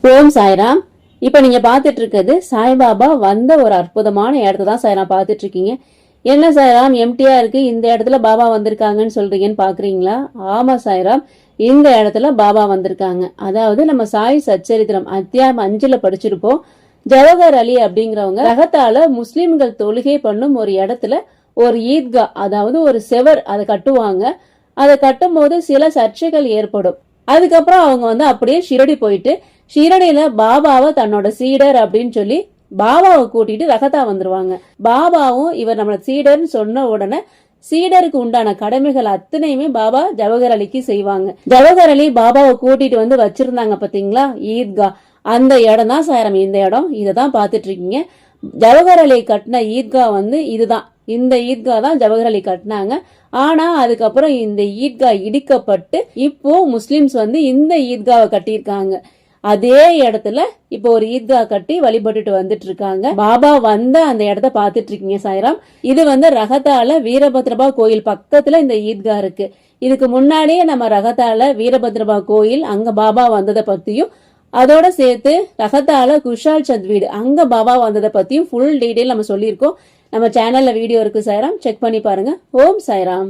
ஓம் சாய்ராம். இப்ப நீங்க பாத்துட்டு இருக்கிறது சாய்பாபா வந்த ஒரு அற்புதமான இடத்த தான் சாய்ராம் பாத்துட்டு இருக்கீங்க. என்ன சாய்ராம் எம்டியா இருக்கு, இந்த இடத்துல பாபா வந்திருக்காங்கன்னு சொல்றீங்கன்னு பாக்குறீங்களா? ஆமா சாய்ராம், இந்த இடத்துல பாபா வந்திருக்காங்க. அதாவது நம்ம சாய் சச்சரித்திரம் அத்தியாயம் 5ல படிச்சிருப்போம். ஜவஹர் அலி அப்படிங்கிறவங்க ரகத்தால முஸ்லிம்கள் தொழுகை பண்ணும் ஒரு இடத்துல ஒரு ஈத்கா, அதாவது ஒரு செவர் அதை கட்டுவாங்க. அதை கட்டும் போது சில சர்ச்சைகள் ஏற்படும். அதுக்கப்புறம் அவங்க அப்படியே ஷிரடி போயிட்டு ஷிரடியில பாபாவை தன்னோட சீடர் அப்படின்னு சொல்லி பாபாவை கூட்டிட்டு ரகத்தா வந்துருவாங்க. பாபாவும் இவர் நம்மள சீடர்னு சொன்ன உடனே சீடருக்கு உண்டான கடமைகள் அத்தனையுமே பாபா ஜவஹர் அலிக்கு செய்வாங்க. ஜவஹர் அலி பாபாவை கூட்டிட்டு வந்து வச்சிருந்தாங்க பாத்தீங்களா ஈத்கா, அந்த இடம் தான் சாரம். இந்த இடம் இததான் பாத்துட்டு இருக்கீங்க. ஜவஹர் அலி கட்டின ஈத்கா இதுதான். இந்த ஈத்கா தான் ஜவஹர் அலி கட்டினாங்க. ஆனா அதுக்கப்புறம் இந்த ஈத்கா இடிக்கப்பட்டு இப்போ முஸ்லிம்ஸ் இந்த ஈத்காவை கட்டியிருக்காங்க. அதே இடத்துல இப்போ ஒரு ஈத்கா கட்டி வழிபட்டுட்டு வந்துட்டு இருக்காங்க. பாபா அந்த இடத்த பாத்துட்டு இருக்கீங்க சாய்ராம். இது ரகத்தால வீரபத்ரபா கோயில் பக்கத்துல இந்த ஈத்கா இருக்கு. இதுக்கு முன்னாடியே நம்ம ரகத்தால வீரபத்ரபா கோயில் அங்க பாபா வந்ததை பத்தியும், அதோட சேர்த்து ரகத்தால குஷால் சந்த் வீடு அங்க பாபா வந்ததை பத்தியும் ஃபுல் டீடைல் நம்ம சொல்லியிருக்கோம். நம்ம சேனல்ல வீடியோ இருக்கு சாய்ராம், செக் பண்ணி பாருங்க. ஓம் சாய்ராம்.